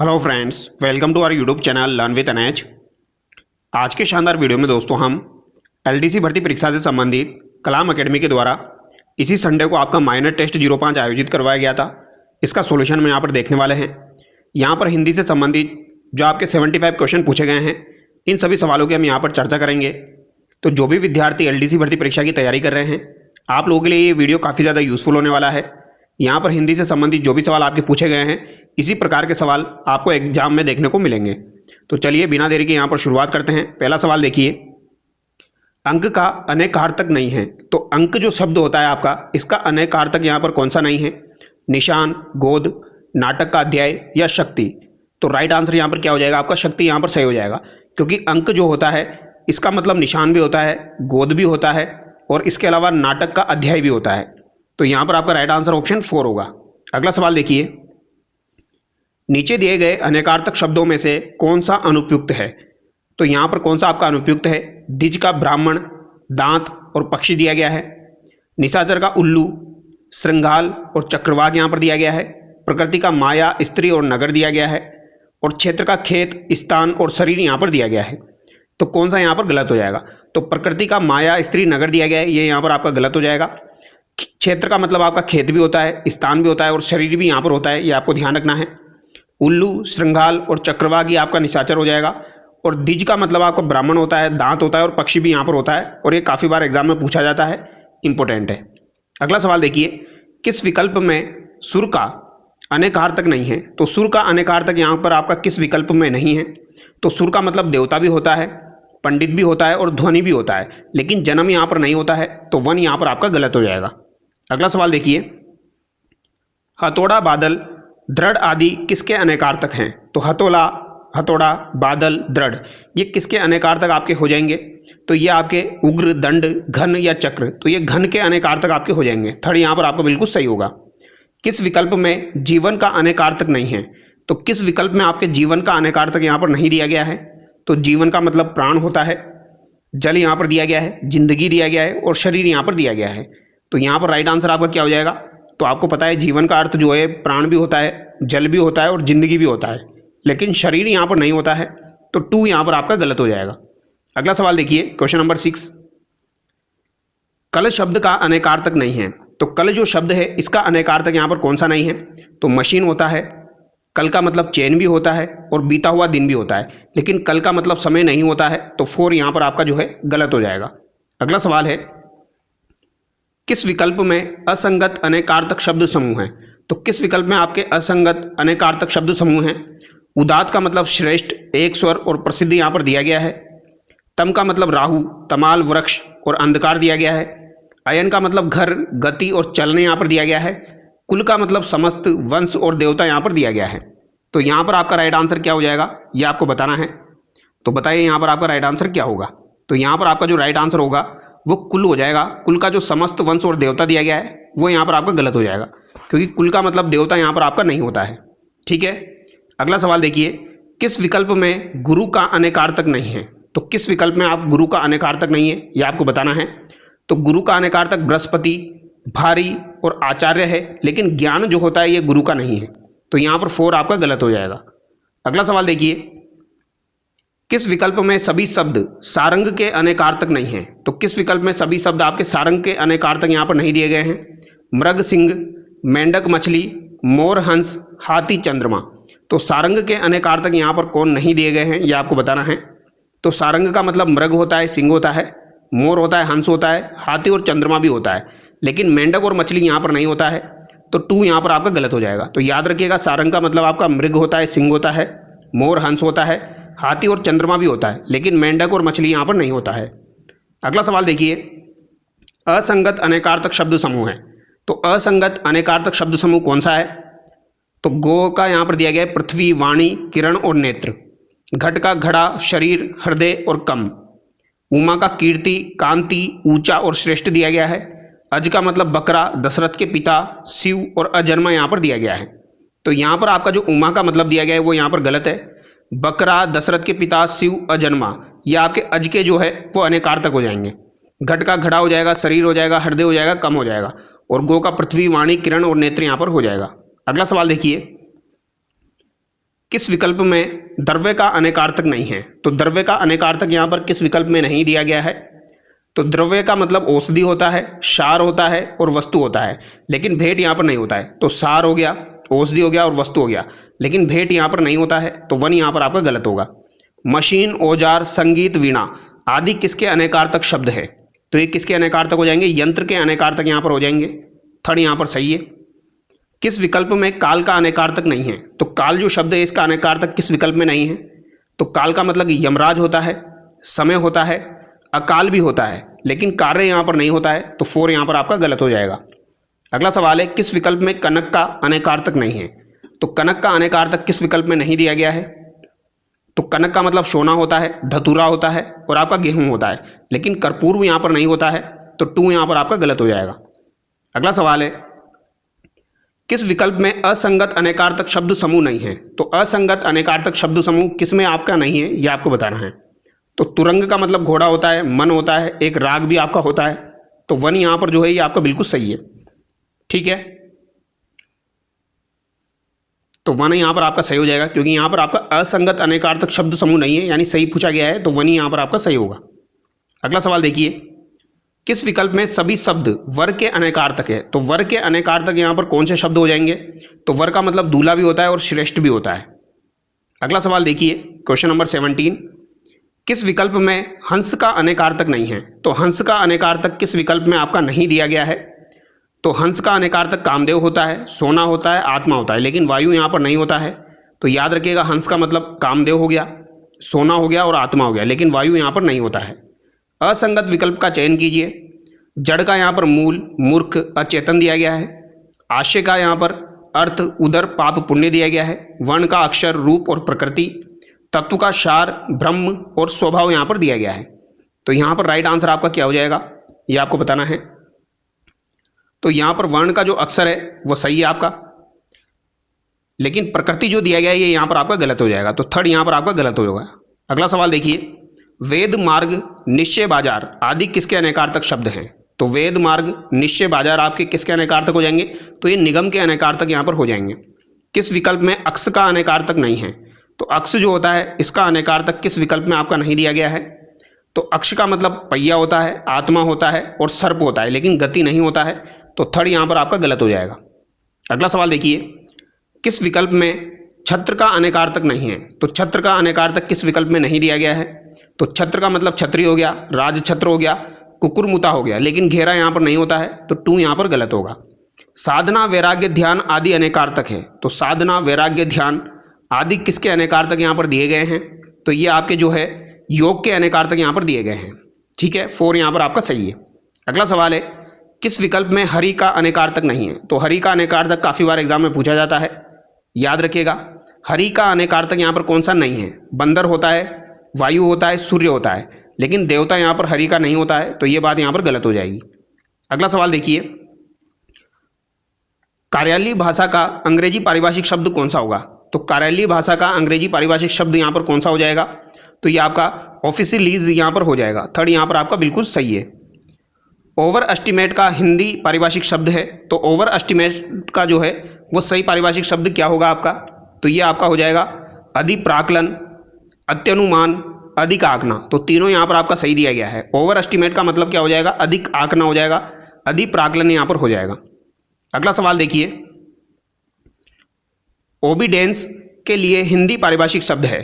Hello friends, welcome to our YouTube channel learn with NH. आज के शानदार video में दोस्तों हम एलडीसी भर्ती परीक्षा से संबंधित कलाम एकेडमी के द्वारा इसी संडे को आपका माइनर टेस्ट 05 आयोजित करवाया गया था। इसका सॉल्यूशन हम यहाँ पर देखने वाले हैं। यहाँ पर हिंदी से संबंधित जो आपके 75 क्वेश्चन पूछे गए हैं, इन सभी सवालों की हम यहाँ पर चर्चा करेंगे। तो जो भी विद्यार्थी एलडीसी भर्ती परीक्षा की तैयारी कर रहे हैं, आप लोगों के लिए ये वीडियो काफ़ी ज़्यादा यूज़फुल होने वाला है। यहाँ पर हिंदी से संबंधित जो भी सवाल आपके पूछे गए हैं, इसी प्रकार के सवाल आपको एग्जाम में देखने को मिलेंगे। तो चलिए बिना देरी के यहाँ पर शुरुआत करते हैं। पहला सवाल देखिए, अंक का अनेकार्थक नहीं है। तो अंक जो शब्द होता है आपका, इसका अनेकार्थक यहाँ पर कौन सा नहीं है? निशान, गोद, नाटक का अध्याय या शक्ति। तो राइट आंसर यहाँ पर क्या हो जाएगा? आपका शक्ति यहाँ पर सही हो जाएगा, क्योंकि अंक जो होता है इसका मतलब निशान भी होता है, गोद भी होता है और इसके अलावा नाटक का अध्याय भी होता है। तो यहाँ पर आपका राइट आंसर ऑप्शन 4 होगा। अगला सवाल देखिए, नीचे दिए गए अनेकार्थक शब्दों में से कौन सा अनुपयुक्त है? तो यहाँ पर कौन सा आपका अनुपयुक्त है? द्विज का ब्राह्मण, दांत और पक्षी दिया गया है। निशाचर का उल्लू, श्रृंगाल और चक्रवाक यहाँ पर दिया गया है। प्रकृति का माया, स्त्री और नगर दिया गया है। और क्षेत्र का खेत, स्थान और शरीर यहाँ पर दिया गया है। तो कौन सा यहाँ पर गलत हो जाएगा? तो प्रकृति का माया, स्त्री, नगर दिया गया है, ये यहाँ पर आपका गलत हो जाएगा। क्षेत्र का मतलब आपका खेत भी होता है, स्थान भी होता है और शरीर भी यहाँ पर होता है, ये आपको ध्यान रखना है। उल्लू, श्रृंगाल और चक्रवाक ये आपका निशाचर हो जाएगा। और द्विज का मतलब आपका ब्राह्मण होता है, दांत होता है और पक्षी भी यहाँ पर होता है, और ये काफ़ी बार एग्जाम में पूछा जाता है, इंपॉर्टेंट है। अगला सवाल देखिए, किस विकल्प में सुर का अनेकार्थक नहीं है? तो सुर का अनेकार्थक यहाँ पर आपका किस विकल्प में नहीं है? तो सुर का मतलब देवता भी होता है, पंडित भी होता है और ध्वनि भी होता है, लेकिन जन्म यहाँ पर नहीं होता है, तो वन यहाँ पर आपका गलत हो जाएगा। अगला सवाल देखिए, हथौड़ा, बादल, दृढ़ आदि किसके अनेकार्थक हैं? तो हथौला, हथौड़ा, बादल, दृढ़ ये किसके अनेकार्थक आपके हो जाएंगे? तो ये आपके उग्र, दंड, घन या चक्र, तो ये घन के अनेकार्थक आपके हो जाएंगे। थर्ड यहाँ पर आपका बिल्कुल सही होगा। किस विकल्प में जीवन का अनेकार्थक नहीं है? तो किस विकल्प में आपके जीवन का अनेकार्थक यहाँ पर नहीं दिया गया है? तो जीवन का मतलब प्राण होता है, जल यहाँ पर दिया गया है, जिंदगी दिया गया है और शरीर यहाँ पर दिया गया है। तो यहाँ पर राइट आंसर आपका क्या हो जाएगा? तो आपको पता है जीवन का अर्थ जो है प्राण भी होता है, जल भी होता है और जिंदगी भी होता है, लेकिन शरीर यहाँ पर नहीं होता है, तो 2 यहाँ पर आपका गलत हो जाएगा। अगला सवाल देखिए, क्वेश्चन नंबर 6, कल शब्द का अनेकार्थक नहीं है। तो कल जो शब्द है इसका अनेकार्थक यहाँ पर कौन सा नहीं है? तो मशीन होता है, कल का मतलब चैन भी होता है और बीता हुआ दिन भी होता है, लेकिन कल का मतलब समय नहीं होता है, तो 4 यहाँ पर आपका जो है गलत हो जाएगा। अगला सवाल है, किस विकल्प में असंगत अनेकार्थक शब्द समूह है? तो किस विकल्प में आपके असंगत अनेकार्थक शब्द समूह हैं? उदात का मतलब श्रेष्ठ, एक स्वर और प्रसिद्ध यहाँ पर दिया गया है। तम का मतलब राहु, तमाल, वृक्ष और अंधकार दिया गया है। अयन का मतलब घर, गति और चलने यहाँ पर दिया गया है। कुल का मतलब समस्त, वंश और देवता यहाँ पर दिया गया है। तो यहाँ पर आपका राइट आंसर क्या हो जाएगा, ये आपको बताना है। तो बताइए यहाँ पर आपका राइट आंसर क्या होगा? तो यहाँ पर आपका जो राइट आंसर होगा वो कुल हो जाएगा। कुल का जो समस्त, वंश और देवता दिया गया है वो यहाँ पर आपका गलत हो जाएगा, क्योंकि कुल का मतलब देवता यहाँ पर आपका नहीं होता है। ठीक है। अगला सवाल देखिए, किस विकल्प में गुरु का अनेकार्थक नहीं है? तो किस विकल्प में आप गुरु का अनेकार्थक नहीं है, ये आपको बताना है। तो गुरु का अनेकार्थक बृहस्पति, भारी और आचार्य है, लेकिन ज्ञान जो होता है ये गुरु का नहीं है, तो यहाँ पर 4 आपका गलत हो जाएगा। अगला सवाल देखिए, किस विकल्प में सभी शब्द सारंग के अनेकार्थक नहीं है? तो किस विकल्प में सभी शब्द आपके सारंग के अनेकार्थक यहाँ पर नहीं दिए गए हैं? मृग, सिंह, मेंढक, मछली, मोर, हंस, हाथी, चंद्रमा। तो सारंग के अनेकार्थक यहाँ पर कौन नहीं दिए गए हैं, ये आपको बताना है। तो सारंग का मतलब मृग होता है, सिंह होता है, मोर होता है, हंस होता है, हाथी और चंद्रमा भी होता है, लेकिन मेंढक और मछली यहाँ पर नहीं होता है, तो 2 यहाँ पर आपका गलत हो जाएगा। तो याद रखिएगा, सारंग का मतलब आपका मृग होता है, सिंह होता है, मोर, हंस होता है, हाथी और चंद्रमा भी होता है, लेकिन मेंढक और मछली यहाँ पर नहीं होता है। अगला सवाल देखिए, असंगत अनेकार्थक शब्द समूह है। तो असंगत अनेकार्थक शब्द समूह कौन सा है? तो गो का यहाँ पर दिया गया है पृथ्वी, वाणी, किरण और नेत्र। घट का घड़ा, शरीर, हृदय और कम। उमा का कीर्ति, कांति, ऊंचा और श्रेष्ठ दिया गया है। अज का मतलब बकरा, दशरथ के पिता, शिव और अजन्मा यहाँ पर दिया गया है। तो यहाँ पर आपका जो उमा का मतलब दिया गया है वो यहाँ पर गलत है। बकरा, दशरथ के पिता, शिव, अजन्मा, ये आपके अज के जो है वो अनेकार्थक हो जाएंगे। घट का घड़ा हो जाएगा, शरीर हो जाएगा, हृदय हो जाएगा, कम हो जाएगा, और गो का पृथ्वी, वाणी, किरण और नेत्र यहाँ पर हो जाएगा। अगला सवाल देखिए, किस विकल्प में द्रव्य का अनेकार्थक नहीं है? तो द्रव्य का अनेकार्थक यहाँ पर किस विकल्प में नहीं दिया गया है? तो द्रव्य का मतलब औषधि होता है, सार होता है और वस्तु होता है, लेकिन भेंट यहाँ पर नहीं होता है। तो सार हो गया, औषधि हो गया और वस्तु हो गया, लेकिन भेंट यहाँ पर नहीं होता है, तो वन यहाँ पर आपका गलत होगा। मशीन, औजार, संगीत, वीणा आदि किसके अनेकार्थक शब्द है? तो ये किसके अनेकार्थक हो जाएंगे? यंत्र के अनेकार्थक यहाँ पर हो जाएंगे। थर्ड यहाँ पर सही है। किस विकल्प में काल का अनेकार्थक नहीं है? तो काल जो शब्द है इसका अनेकार्थक किस विकल्प में नहीं है? तो काल का मतलब यमराज होता है, समय होता है, अकाल भी होता है, लेकिन कार्य यहाँ पर नहीं होता है, तो 4 यहाँ पर आपका गलत हो जाएगा। अगला सवाल है, किस विकल्प में कनक का अनेकार्थक नहीं है? तो कनक का अनेकार्थक किस विकल्प में नहीं दिया गया है? तो कनक का मतलब सोना होता है, धतूरा होता है और आपका गेहूं होता है, लेकिन कर्पूर यहाँ पर नहीं होता है, तो 2 यहाँ पर आपका गलत हो जाएगा। अगला सवाल है, किस विकल्प में असंगत अनेकार्थक शब्द समूह नहीं है? तो असंगत अनेकार्थक शब्द समूह किस में आपका नहीं है, यह आपको बताना है। तो तुरंग का मतलब घोड़ा होता है, मन होता है, एक राग भी आपका होता है, तो 1 यहाँ पर जो है ये आपका बिल्कुल सही है। ठीक है, तो 1 यहाँ पर आपका सही हो जाएगा, क्योंकि यहाँ पर आपका असंगत अनेकार्थक शब्द समूह नहीं है, यानी सही पूछा गया है, तो 1 यहाँ पर आपका सही होगा। अगला सवाल देखिए, किस विकल्प में सभी शब्द वर के अनेकार्थक है? तो वर के अनेकार्थक यहाँ पर कौन से शब्द हो जाएंगे? तो वर का मतलब दूल्हा भी होता है और श्रेष्ठ भी होता है। अगला सवाल देखिए, क्वेश्चन नंबर 17, किस विकल्प में हंस का अनेकार्थक नहीं है? तो हंस का अनेकार्थक किस विकल्प में आपका नहीं दिया गया है? तो हंस का अनेकार्थक कामदेव होता है, सोना होता है, आत्मा होता है, लेकिन वायु यहाँ पर नहीं होता है। तो याद रखिएगा, हंस का मतलब कामदेव हो गया, सोना हो गया और आत्मा हो गया, लेकिन वायु यहाँ पर नहीं होता है। असंगत विकल्प का चयन कीजिए। जड़ का यहाँ पर मूल, मूर्ख, अचेतन दिया गया है। आशय का यहाँ पर अर्थ, उदर, पाप, पुण्य दिया गया है। वर्ण का अक्षर, रूप और प्रकृति। तत्व का सार, ब्रह्म और स्वभाव यहाँ पर दिया गया है। तो यहाँ पर राइट आंसर आपका क्या हो जाएगा, ये आपको बताना है। तो यहाँ पर वर्ण का जो अक्षर है वो सही है आपका, लेकिन प्रकृति जो दिया गया है ये यहाँ पर आपका गलत हो जाएगा, तो 3rd यहाँ पर आपका गलत होगा। अगला सवाल देखिए, वेद, मार्ग, निश्चय, बाजार आदि किसके अनेकार्थक शब्द हैं? तो वेद, मार्ग, निश्चय, बाजार आपके किसके अनेकार्थक हो जाएंगे? तो ये निगम के अनेकार्थक यहाँ पर हो जाएंगे। किस विकल्प में अक्ष का अनेकार्थक नहीं है? तो अक्ष जो होता है इसका अनेकार्थक किस विकल्प में आपका नहीं दिया गया है? तो अक्ष का मतलब पहिया होता है, आत्मा होता है और सर्प होता है, लेकिन गति नहीं होता है, तो 3rd यहाँ पर आपका गलत हो जाएगा। अगला सवाल देखिए, किस विकल्प में छत्र का अनेकार्थक नहीं है? तो छत्र का अनेकार्थक किस विकल्प में नहीं दिया गया है? तो छत्र का मतलब छत्री हो गया, राज छत्र हो गया, कुकुरमुता हो गया, लेकिन घेरा यहाँ पर नहीं होता है, तो 2 यहाँ पर गलत होगा। साधना, वैराग्य, ध्यान आदि अनेकार्थक है। तो साधना, वैराग्य, ध्यान आदि किसके अनेकार्थक यहाँ पर दिए गए हैं? तो ये आपके जो है योग के अनेकार्थक यहाँ पर दिए गए हैं। ठीक है, 4 यहाँ पर आपका सही है। अगला सवाल है, किस विकल्प में हरि का अनेकार्थक नहीं है? तो हरि का अनेकार्थक काफी बार एग्जाम में पूछा जाता है, याद रखिएगा। हरि का अनेकार्थक यहाँ पर कौन सा नहीं है? बंदर होता है, वायु होता है, सूर्य होता है, लेकिन देवता यहाँ पर हरि का नहीं होता है, तो ये बात यहाँ पर गलत हो जाएगी। अगला सवाल देखिए, कार्यालयीय भाषा का अंग्रेजी पारिभाषिक शब्द कौन सा होगा? तो कार्यालयीय भाषा का अंग्रेजी पारिभाषिक शब्द यहाँ पर कौन सा हो जाएगा? तो ये आपका ऑफिशियलीज यहाँ पर हो जाएगा। 3rd यहाँ पर आपका बिल्कुल सही है। ओवर एस्टिमेट का हिंदी पारिभाषिक शब्द है, तो ओवर एस्टिमेट का जो है वो सही पारिभाषिक शब्द क्या होगा आपका? तो ये आपका हो जाएगा अधिप्राकलन, अत्यनुमान, अधिक आंकना। तो तीनों यहाँ पर आपका सही दिया गया है। ओवर एस्टिमेट का मतलब क्या हो जाएगा? अधिक आंकना हो जाएगा, अधिप्राकलन यहाँ पर हो जाएगा। अगला सवाल देखिए, ओबीडेंस के लिए हिंदी पारिभाषिक शब्द है,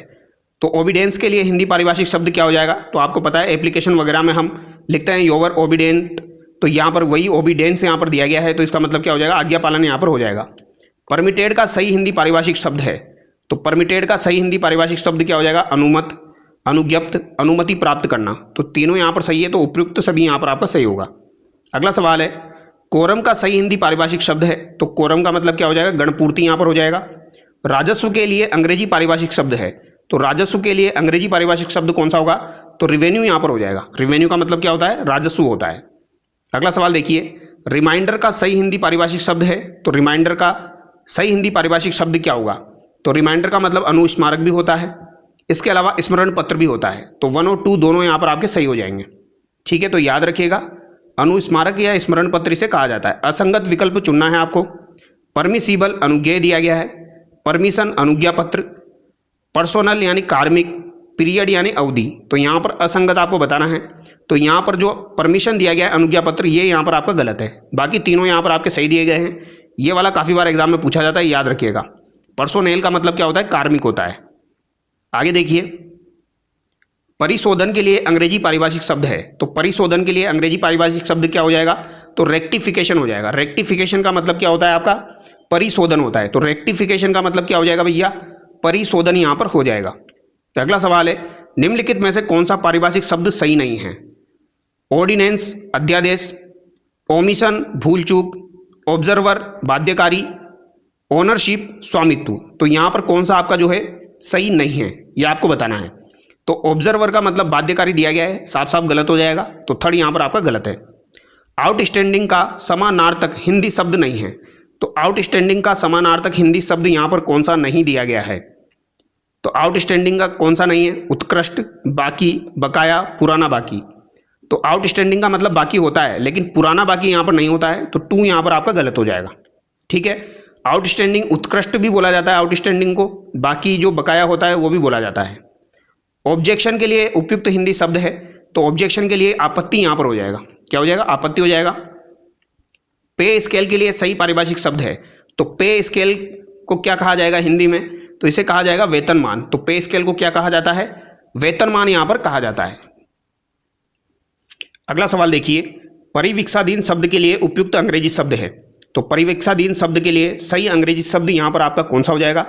तो ओबीडेंस के लिए हिंदी पारिभाषिक शब्द क्या हो जाएगा? तो आपको पता है एप्लीकेशन वगैरह में हम लिखते हैं योवर ओबीडेंट, तो यहाँ पर वही ओबीडेंस यहाँ पर दिया गया है, तो इसका मतलब क्या हो जाएगा? आज्ञा पालन यहाँ पर हो जाएगा। परमिटेड का सही हिंदी पारिभाषिक शब्द है, तो परमिटेड का सही हिंदी पारिभाषिक शब्द क्या हो जाएगा? अनुमत, अनुज्ञप्त, अनुमति प्राप्त करना। तो तीनों यहाँ पर सही है, तो उपयुक्त सभी यहाँ पर आपका सही होगा। अगला सवाल है, कोरम का सही हिंदी पारिभाषिक शब्द है, तो कोरम का मतलब क्या हो जाएगा? गणपूर्ति यहाँ पर हो जाएगा। राजस्व के लिए अंग्रेजी पारिभाषिक शब्द है, तो राजस्व के लिए अंग्रेजी पारिभाषिक शब्द कौन सा होगा? तो रिवेन्यू यहाँ पर हो जाएगा। रिवेन्यू का मतलब क्या होता है? राजस्व होता है। अगला सवाल देखिए, रिमाइंडर का सही हिंदी पारिभाषिक शब्द है, तो रिमाइंडर का सही हिंदी पारिभाषिक शब्द क्या होगा? तो रिमाइंडर का मतलब अनुस्मारक भी होता है, इसके अलावा स्मरण पत्र भी होता है, तो 1 और 2 दोनों यहाँ पर आपके सही हो जाएंगे। ठीक है, तो याद रखिएगा, अनुस्मारक या स्मरण पत्र इसे कहा जाता है। असंगत विकल्प चुनना है आपको। परमिसिबल अनुज्ञेय दिया गया है, परमिशन अनुज्ञा पत्र, पर्सोनल यानी कार्मिक, पीरियड यानी अवधि। तो यहाँ पर असंगत आपको बताना है। तो यहाँ पर जो परमिशन दिया गया है अनुज्ञा पत्र, ये यहाँ पर आपका गलत है। बाकी तीनों यहाँ पर आपके सही दिए गए हैं। ये वाला काफ़ी बार एग्जाम में पूछा जाता है, याद रखिएगा। पर्सोनेल का मतलब क्या होता है? कार्मिक होता है। आगे देखिए, परिशोधन के लिए अंग्रेजी पारिभाषिक शब्द है। तो परिशोधन के लिए अंग्रेजी पारिभाषिक शब्द क्या हो जाएगा? तो रेक्टिफिकेशन हो जाएगा। रेक्टिफिकेशन का मतलब क्या होता है आपका? परिशोधन होता है। तो रेक्टिफिकेशन का मतलब क्या हो जाएगा भैया? परिशोधन यहाँ पर हो जाएगा। तो अगला सवाल है, निम्नलिखित में से कौन सा पारिभाषिक शब्द सही नहीं है? ऑर्डिनेंस अध्यादेश, ओमिशन भूल चूक, ऑब्जर्वर बाध्यकारी, ओनरशिप स्वामित्व। तो यहाँ पर कौन सा आपका जो है सही नहीं है, ये आपको बताना है। तो ऑब्जर्वर का मतलब बाध्यकारी दिया गया है, साफ साफ गलत हो जाएगा। तो थर्ड यहाँ पर आपका गलत है। आउटस्टैंडिंग का समानार्थक हिंदी शब्द नहीं है। तो आउटस्टैंडिंग का समानार्थक हिंदी शब्द यहाँ पर कौन सा नहीं दिया गया है? तो आउटस्टैंडिंग का कौन सा नहीं है? उत्कृष्ट, बाकी, बकाया, पुराना बाकी। तो आउटस्टैंडिंग का मतलब बाकी होता है, लेकिन पुराना बाकी यहाँ पर नहीं होता है। तो टू यहाँ पर आपका गलत हो जाएगा। ठीक है, आउटस्टैंडिंग उत्कृष्ट भी बोला जाता है आउटस्टैंडिंग को, बाकी जो बकाया होता है वो भी बोला जाता है। ऑब्जेक्शन के लिए उपयुक्त हिंदी शब्द है। तो ऑब्जेक्शन के लिए आपत्ति यहाँ पर हो जाएगा। क्या हो जाएगा? आपत्ति हो जाएगा। पे स्केल के लिए सही पारिभाषिक शब्द है। तो पे स्केल को क्या कहा जाएगा हिंदी में? तो इसे कहा जाएगा वेतनमान। तो पे स्केल को क्या कहा जाता है? वेतनमान यहाँ पर कहा जाता है। अगला सवाल देखिए, परिवीक्षाधीन शब्द के लिए उपयुक्त अंग्रेजी शब्द है। तो परिवीक्षाधीन शब्द के लिए सही अंग्रेजी शब्द यहाँ पर आपका कौन सा हो जाएगा?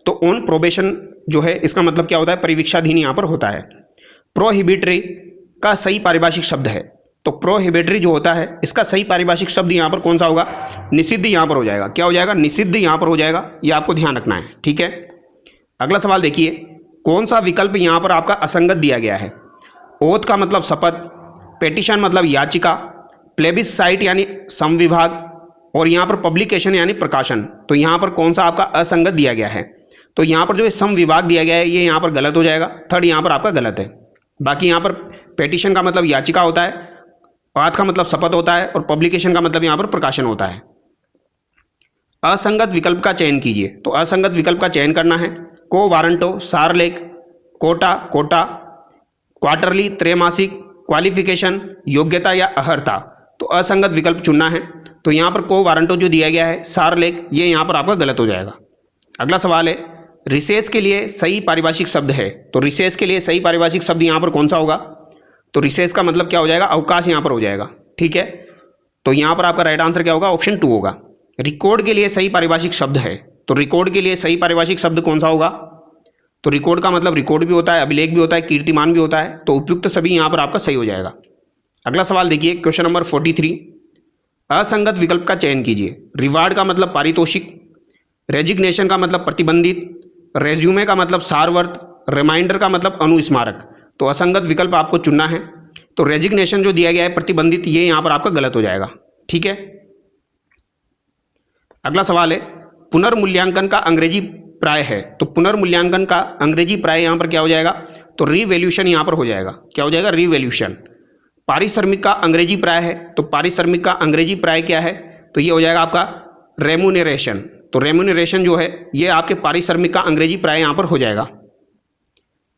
तो ऑन प्रोबेशन जो है, इसका मतलब क्या होता है? परिवीक्षाधीन यहाँ पर होता है। प्रोहिबिटरी का सही पारिभाषिक शब्द है। तो प्रोहिबिटरी जो होता है, इसका सही पारिभाषिक शब्द यहाँ पर कौन सा होगा? निषिद्ध यहाँ पर हो जाएगा। क्या हो जाएगा? निषिद्ध यहाँ पर हो जाएगा। ये आपको ध्यान रखना है। ठीक है, अगला सवाल देखिए, कौन सा विकल्प यहाँ पर आपका असंगत दिया गया है? ओथ का मतलब शपथ, पेटिशन मतलब याचिका, प्लेबिससाइट यानी समविभाग, और यहाँ पर पब्लिकेशन यानी प्रकाशन। तो यहाँ पर कौन सा आपका असंगत दिया गया है? तो यहाँ पर जो समविभाग दिया गया है, ये यहाँ पर गलत हो जाएगा। थर्ड यहाँ पर आपका गलत है। बाकी यहाँ पर पेटिशन का मतलब याचिका होता है, ओथ का मतलब शपथ होता है, और पब्लिकेशन का मतलब यहाँ पर प्रकाशन होता है। असंगत विकल्प का चयन कीजिए। तो असंगत विकल्प का चयन करना है। को वारंटो, सारलेख, कोटा, कोटा, क्वार्टरली, त्रैमासिक, क्वालिफिकेशन, योग्यता या अहर्ता। तो असंगत विकल्प चुनना है। तो यहाँ पर को वारंटो जो दिया गया है, सारलेख, ये यहाँ पर आपका गलत हो जाएगा। अगला सवाल है, रिसेस के लिए सही पारिभाषिक शब्द है। तो रिसेस के लिए सही पारिभाषिक शब्द यहाँ पर कौन सा होगा? तो रिसेस का मतलब क्या हो जाएगा? अवकाश यहाँ पर हो जाएगा। ठीक है, तो यहाँ पर आपका राइट आंसर क्या होगा? ऑप्शन 2 होगा। रिकॉर्ड के लिए सही पारिभाषिक शब्द है। तो रिकॉर्ड के लिए सही पारिभाषिक शब्द कौन सा होगा? तो रिकॉर्ड का मतलब रिकॉर्ड भी होता है, अभिलेख भी होता है, कीर्तिमान भी होता है। तो उपयुक्त सभी यहाँ पर आपका सही हो जाएगा। अगला सवाल देखिए, क्वेश्चन नंबर 43, असंगत विकल्प का चयन कीजिए। रिवार्ड का मतलब पारितोषिक, रेजिग्नेशन का मतलब प्रतिबंधित, रेज्यूमे का मतलब सारवर्त, रिमाइंडर का मतलब अनुस्मारक। तो असंगत विकल्प आपको चुनना है। तो रेजिग्नेशन जो दिया गया है प्रतिबंधित, ये यहाँ पर आपका गलत हो जाएगा। ठीक है, अगला सवाल है, पुनर्मूल्यांकन का अंग्रेजी प्राय है। तो पुनर्मूल्यांकन का अंग्रेजी प्राय यहाँ पर क्या हो जाएगा? तो रिवैल्यूएशन यहाँ पर हो जाएगा। क्या हो जाएगा? रिवैल्यूएशन। पारिश्रमिक का अंग्रेजी प्राय है। तो पारिश्रमिक का अंग्रेजी प्राय क्या है? तो ये हो जाएगा आपका रेम्यूनरेशन। तो रेम्यूनरेशन जो है, ये आपके पारिश्रमिक का अंग्रेजी प्राय यहाँ पर हो जाएगा।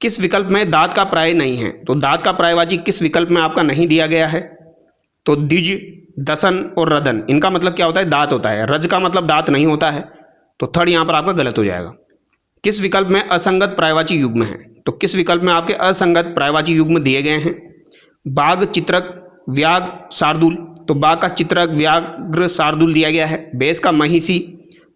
किस विकल्प में दाद का प्राय नहीं है? तो दाद का प्रायवाची किस विकल्प में आपका नहीं दिया गया है? तो द्विज, दसन और रदन, इनका मतलब क्या होता है? दांत होता है। रज का मतलब दांत नहीं होता है। तो थर्ड यहाँ पर आपका गलत हो जाएगा। किस विकल्प में असंगत प्रायवाची युग्म है? तो किस विकल्प में आपके असंगत प्रायवाची युग्म दिए गए हैं? बाघ, चित्रक, व्याघ्र, शार्दूल। तो बाघ का चित्रक, व्याघ्र, शार्दूल दिया गया है। बेस का महिषी,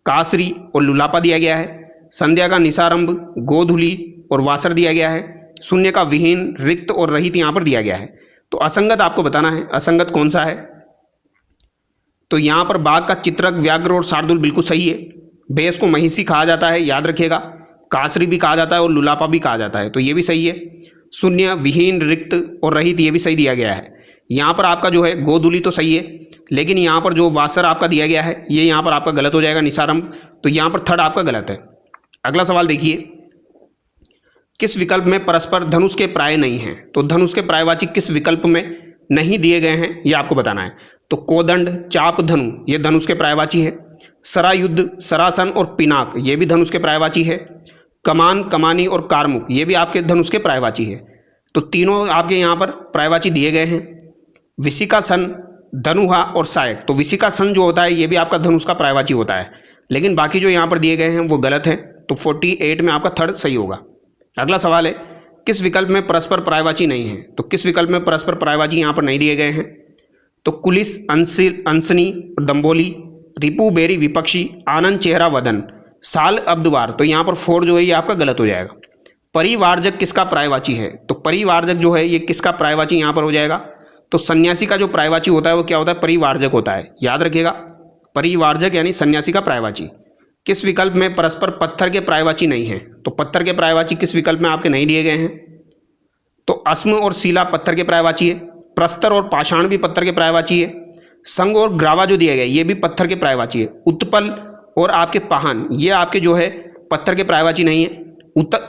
कासरी और लुलापा दिया गया है। संध्या का निशारंभ, गोधुली और वासर दिया गया है। शून्य का विहीन, रिक्त और रहित यहाँ पर दिया गया है। तो असंगत आपको बताना है, असंगत कौन सा है? तो यहाँ पर बाघ का चित्रक, व्याघ्र और शार्दूल बिल्कुल सही है। बेस को महिषी कहा जाता है, याद रखिएगा। कासरी भी कहा जाता है और लुलापा भी कहा जाता है, तो ये भी सही है। शून्य, विहीन, रिक्त और रहित, ये भी सही दिया गया है। यहाँ पर आपका जो है गोधुली तो सही है, लेकिन यहाँ पर जो वासर आपका दिया गया है, ये यहाँ पर आपका गलत हो जाएगा, निशारंभ। तो यहाँ पर थर्ड आपका गलत है। अगला सवाल देखिए, किस विकल्प में परस्पर धनुष के प्राय नहीं है? तो धनुष के प्रायवाची किस विकल्प में नहीं दिए गए हैं, ये आपको बताना है। तो कोदंड, चाप, धनु, ये धनुष के प्रायवाची है। सरायुद्ध, सरासन और पिनाक, ये भी धनुष के प्रायवाची है। कमान, कमानी और कारमुक ये भी आपके धनुष के पर्यायवाची है। तो तीनों आपके यहाँ पर पर्यायवाची दिए गए हैं। विशिका सन, धनुहा और सहायक। तो विशिका सन जो होता है ये भी आपका धनुष का पर्यायवाची होता है, लेकिन बाकी जो यहाँ पर दिए गए हैं वो गलत है। तो 48 में आपका थर्ड सही होगा। अगला सवाल है, किस विकल्प में परस्पर पर्यायवाची नहीं है? तो किस विकल्प में परस्पर पर्यायवाची यहाँ पर नहीं दिए गए हैं? तो कुलिस, अंसनी, डम्बोली, रिपु, बेरी, विपक्षी, आनंद, चेहरा, वदन, साल, अब्दवार। तो यहाँ पर 4 जो है ये आपका गलत हो जाएगा। परिवारजक किसका पर्यायवाची है? तो परिवारजक जो है ये किसका पर्यायवाची यहाँ पर हो जाएगा? तो सन्यासी का जो पर्यायवाची होता है वो क्या होता है? परिवारजक होता है। याद रखिएगा, परिवारजक यानी सन्यासी का पर्यायवाची। किस विकल्प में परस्पर पत्थर के पर्यायवाची नहीं है? तो पत्थर के पर्यायवाची किस विकल्प में आपके नहीं दिए गए हैं? तो अस्म और शिला पत्थर के पर्यायवाची है। प्रस्तर और पाषाण भी पत्थर के पर्यायवाची है। संग और ग्रावा जो दिए गए ये भी पत्थर के पर्यायवाची है। उत्पल और आपके पाहन ये आपके जो है पत्थर के पर्यायवाची नहीं है।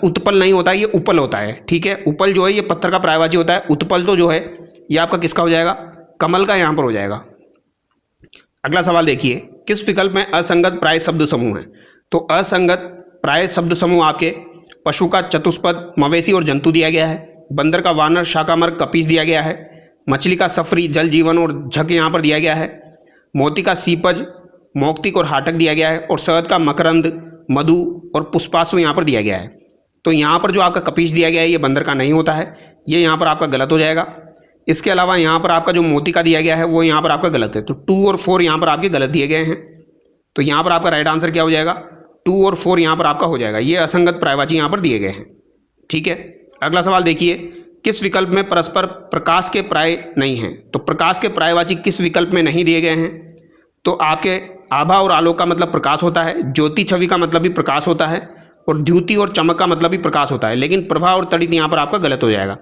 उत्पल नहीं होता है, ये उपल होता है। ठीक है, उपल जो है ये पत्थर का पर्यायवाची होता है। उत्पल तो जो है ये आपका किसका हो जाएगा? कमल का यहाँ पर हो जाएगा। अगला सवाल देखिए, किस विकल्प में असंगत प्राय शब्द समूह है? तो असंगत प्राय शब्द समूह आपके पशु का चतुष्पद, मवेशी और जंतु दिया गया है। बंदर का वानर, शाकामर, कपीस दिया गया है। मछली का सफरी, जल जीवन और झक यहाँ पर दिया गया है। मोती का सीपज, मौक्तिक और हाटक दिया गया है। और शहद का मकरंद, मधु और पुष्पासु यहाँ पर दिया गया है। तो यहाँ पर जो आपका कपीस दिया गया है ये बंदर का नहीं होता है, ये यहाँ पर आपका गलत हो जाएगा। इसके अलावा यहाँ पर आपका जो मोती का दिया गया है वो यहाँ पर आपका गलत है। तो 2 और 4 यहाँ पर आपके गलत दिए गए हैं। तो यहाँ पर आपका राइट आंसर क्या हो जाएगा? 2 और 4 यहाँ पर आपका हो जाएगा। ये असंगत पर्यायवाची यहाँ पर दिए गए हैं। ठीक है, अगला सवाल देखिए, किस विकल्प में परस्पर प्रकाश के पर्याय नहीं हैं? तो प्रकाश के पर्यायवाची किस विकल्प में नहीं दिए गए हैं? तो आपके आभा और आलोक का मतलब प्रकाश होता है। ज्योति छवि का मतलब भी प्रकाश होता है। और द्युति और चमक का मतलब भी प्रकाश होता है। लेकिन प्रभा और तड़ित यहाँ पर आपका गलत हो जाएगा।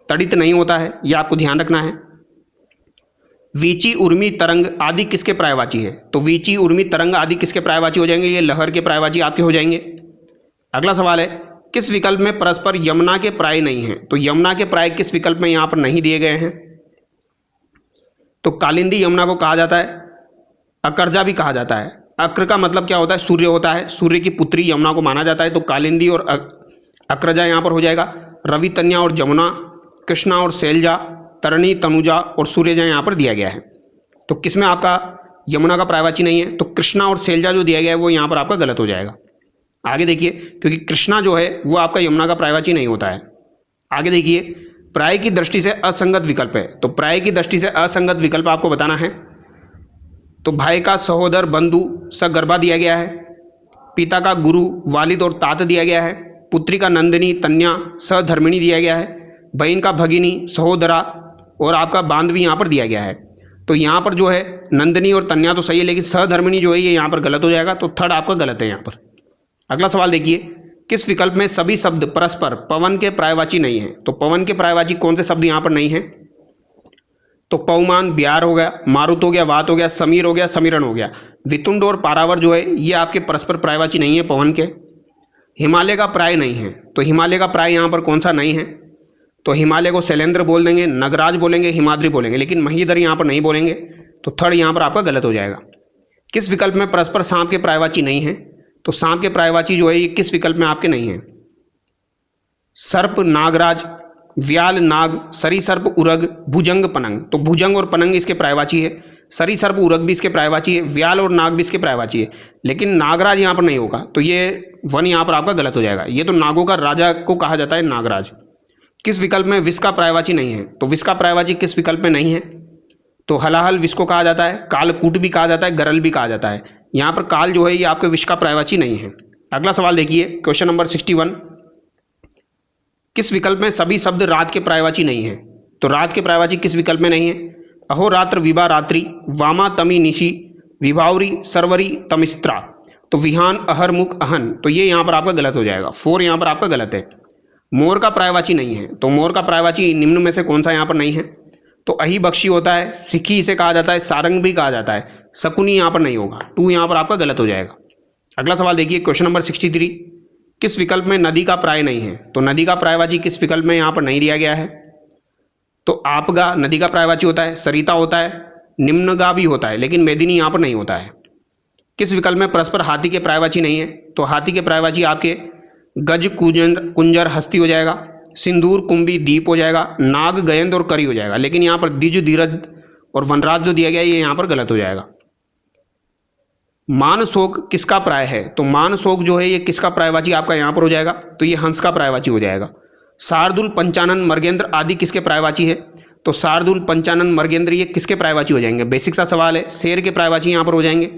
तड़ित नहीं होता है, यह आपको ध्यान रखना है। वीची, उर्मी, तरंग आदि किसके पर्यायवाची है? तो वीची, उर्मी, तरंग आदि किसके पर्यायवाची हो जाएंगे? ये लहर के पर्यायवाची आपके हो जाएंगे। अगला सवाल है, किस विकल्प में परस्पर यमुना के पर्याय नहीं है? तो यमुना के पर्याय किस विकल्प में यहाँ पर नहीं दिए गए हैं? तो कालिंदी यमुना को कहा जाता है, अकरजा भी कहा जाता है। अक्र का मतलब क्या होता है? सूर्य होता है। सूर्य की पुत्री यमुना को माना जाता है। तो कालिंदी और अकरजा यहाँ पर हो जाएगा। रवि, तन्या और जमुना, कृष्णा और शैलजा, तरणी, तनुजा और सूर्यजा यहाँ पर दिया गया है। तो किसमें आपका यमुना का पर्यायवाची नहीं है? तो कृष्णा और शैलजा जो दिया गया है वो यहाँ पर आपका गलत हो जाएगा। आगे देखिए, क्योंकि कृष्णा जो है वो आपका यमुना का पर्यायवाची नहीं होता है। आगे देखिए, पर्याय की दृष्टि से असंगत विकल्प है। तो पर्याय की दृष्टि से असंगत विकल्प आपको बताना है। तो भाई का सहोदर, बंधु, सगर्भा दिया गया है। पिता का गुरु, वालिद और तात दिया गया है। पुत्री का नंदिनी, तन्या, सधर्मिणी दिया गया है। बहन का भगिनी, सहोदरा और आपका बांधवी यहाँ पर दिया गया है। तो यहाँ पर जो है नंदिनी और तन्या तो सही है, लेकिन सधर्मिणी जो है ये यहाँ पर गलत हो जाएगा। तो थर्ड आपका गलत है यहाँ पर। अगला सवाल देखिए, किस विकल्प में सभी शब्द परस्पर पवन के पर्यायवाची नहीं है? तो पवन के पर्यायवाची कौन से शब्द यहाँ पर नहीं है? तो पवमान, ब्यार हो गया, मारुत हो गया, वात हो गया, समीर हो गया, समीरण हो गया। वितुंड और पारावर जो है ये आपके परस्पर पर्यायवाची नहीं है पवन के। हिमालय का पर्याय नहीं है। तो हिमालय का पर्याय यहाँ पर कौन सा नहीं है? तो हिमालय को शैलेंद्र बोल देंगे, नगराज बोलेंगे, हिमाद्री बोलेंगे, लेकिन महीधर यहाँ पर नहीं बोलेंगे। तो थर्ड यहाँ पर आपका गलत हो जाएगा। किस विकल्प में परस्पर सांप के पर्यायवाची नहीं है? तो सांप के पर्यायवाची जो है ये किस विकल्प में आपके नहीं है? सर्प, नागराज, व्याल, नाग, सरीसर्प, उरग, भुजंग, पनंग। तो भुजंग और पनंग इसके पर्यायवाची है। सरीसर्प, उरग भी इसके पर्यायवाची है। व्याल और नाग भी इसके पर्यायवाची है, लेकिन नागराज यहाँ पर नहीं होगा। तो ये 1 यहाँ पर आपका गलत हो जाएगा। ये तो नागों का राजा को कहा जाता है नागराज। किस विकल्प में विष का पर्यायवाची नहीं है? तो विष का पर्यायवाची किस विकल्प में नहीं है? तो हलाहल विष को कहा जाता है, कालकूट भी कहा जाता है, गरल भी कहा जाता है। यहाँ पर काल जो है ये आपके विष का पर्यायवाची नहीं है। अगला सवाल देखिए, क्वेश्चन नंबर 61, किस विकल्प में सभी शब्द रात के पर्यायवाची नहीं है? तो रात के पर्यायवाची किस विकल्प में नहीं है? अहोरात्र, विभा, रात्रि, वामा, तमी, निशी, विभावरी, सरवरी, तमिस्त्रा। तो विहान, अहर, मुख, अहन। तो ये यहाँ पर आपका गलत हो जाएगा। 4 यहाँ पर आपका गलत है। मोर का पर्यायवाची नहीं है। तो मोर का पर्यायवाची निम्न में से कौन सा यहाँ पर नहीं है? तो अही बख्शी होता है, सिखी इसे कहा जाता है, सारंग भी कहा जाता है, शकुनी यहाँ पर नहीं होगा। 2 यहाँ पर आपका गलत हो जाएगा। अगला सवाल देखिए, क्वेश्चन नंबर 63, किस विकल्प में नदी का पर्याय नहीं है? तो नदी का पर्यायवाची किस विकल्प में यहाँ पर नहीं दिया गया है? तो आपगा नदी का पर्यायवाची होता है, सरिता होता है, निम्नगा भी होता है, लेकिन मेदिनी यहाँ पर नहीं होता है। किस विकल्प में परस्पर हाथी के पर्यायवाची नहीं है? तो हाथी के पर्यायवाची आपके गज कुंजर हस्ती हो जाएगा, सिंदूर कुंभी दीप हो जाएगा, नाग गयंद और करी हो जाएगा। लेकिन यहाँ पर द्विज धीरज और वनराज जो दिया गया है ये यहाँ पर गलत हो जाएगा। मानसोक किसका प्राय है? तो मानसोक जो है ये किसका प्रायवाची आपका यहाँ पर हो जाएगा? तो ये हंस का प्रायवाची हो जाएगा। शार्दुल पंचानन मर्गेंद्र आदि किसके प्रायवाची है? तो शार्दुल पंचानन मर्गेंद्र ये किसके प्रायवाची हो जाएंगे? बेसिक सा सवाल है। शेर के प्रायवाची यहाँ पर हो जाएंगे।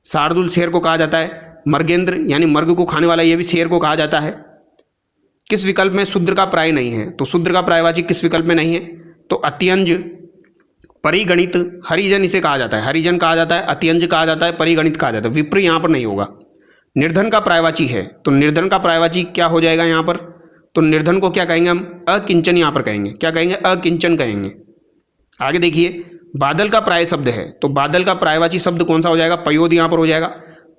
शार्दुल शेर को कहा जाता है, मर्गेंद्र यानी मर्ग को खाने वाला ये भी शेर को कहा जाता है। किस विकल्प में शूद्र का प्राय नहीं है? तो शूद्र का प्रायवाची किस विकल्प में नहीं है? तो अत्यंज, परिगणित, हरिजन इसे कहा जाता है, हरिजन कहा जाता है, अत्यंज कहा जाता है, परिगणित कहा जाता है। विप्र यहाँ पर नहीं होगा। निर्धन का प्रायवाची है, तो निर्धन का प्रायवाची क्या हो जाएगा यहाँ पर? तो निर्धन को क्या कहेंगे हम? अकिंचन यहाँ पर कहेंगे। क्या कहेंगे? अकिंचन कहेंगे। आगे देखिए, बादल का प्राय शब्द है, तो बादल का प्रायवाची शब्द कौन सा हो जाएगा? पयोद यहाँ पर हो जाएगा।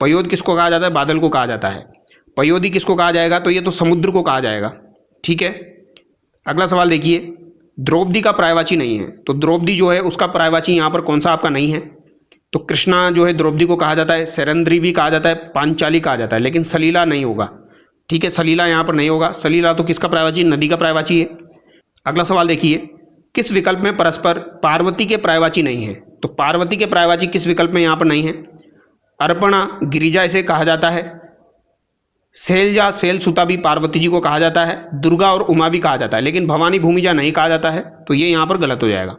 पयोद किसको कहा जाता है? बादल को कहा जाता है। पयोदी किसको कहा जाएगा? तो ये तो समुद्र को कहा जाएगा। ठीक है, अगला सवाल देखिए, द्रौपदी का प्रायवाची नहीं है, तो द्रौपदी जो है उसका प्रायवाची यहाँ पर कौन सा आपका नहीं है? तो कृष्णा जो है द्रौपदी को कहा जाता है, सैरंद्री भी कहा जाता है, पांचाली कहा जाता है, लेकिन सलीला नहीं होगा। ठीक है, सलीला यहाँ पर नहीं होगा। सलीला तो किसका प्रायवाची? नदी का प्रायवाची है। अगला सवाल देखिए, किस विकल्प में परस्पर पार्वती के प्रायवाची नहीं है? तो पार्वती के प्रायवाची किस विकल्प में यहाँ पर नहीं है? अर्पणा, गिरिजा इसे कहा जाता है, शैलजा, शैलसुता भी पार्वती जी को कहा जाता है, दुर्गा और उमा भी कहा जाता है, लेकिन भवानी भूमिजा नहीं कहा जाता है, तो ये यहाँ पर गलत हो जाएगा।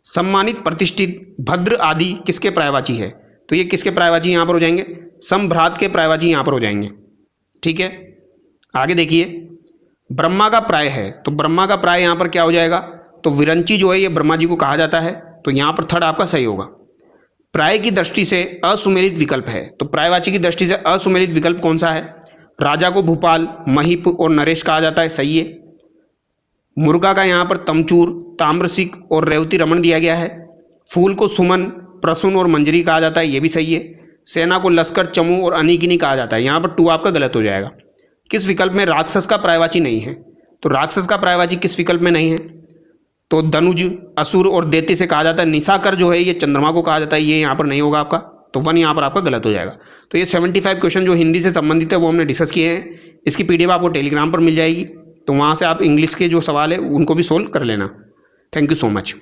सम्मानित, प्रतिष्ठित, भद्र आदि किसके प्रायवाची है? तो ये किसके प्रायवाची यहाँ पर हो जाएंगे? संभ्रात के प्रायवाची यहाँ पर हो जाएंगे। ठीक है, आगे देखिए, ब्रह्मा का प्राय है, तो ब्रह्मा का प्राय यहाँ पर क्या हो जाएगा? तो विरंची जो है ये ब्रह्मा जी को कहा जाता है, तो यहाँ पर थर्ड आपका सही होगा। प्राय की दृष्टि से असुमेलित विकल्प है, तो प्रायवाची की दृष्टि से असुमेलित विकल्प कौन सा है? राजा को भूपाल, महीप और नरेश कहा जाता है, सही है। मुर्गा का यहाँ पर तमचूर, ताम्रसिक और रेवती रमन दिया गया है। फूल को सुमन, प्रसून और मंजरी कहा जाता है, ये भी सही है। सेना को लश्कर, चमू और अनिकिनी कहा जाता है, यहाँ पर 2 आपका गलत हो जाएगा। किस विकल्प में राक्षस का प्रायवाची नहीं है? तो राक्षस का प्रायवाची किस विकल्प में नहीं है? तो धनुज, असुर और दैत्य से कहा जाता है। निशाकर जो है ये चंद्रमा को कहा जाता है, ये यहाँ पर नहीं होगा आपका, तो 1 यहाँ पर आपका गलत हो जाएगा। तो ये 75 क्वेश्चन जो हिंदी से संबंधित है वो हमने डिस्कस किए हैं। इसकी पीडीएफ आपको टेलीग्राम पर मिल जाएगी, तो वहाँ से आप इंग्लिश के जो सवाल है उनको भी सोल्व कर लेना। Thank you so much.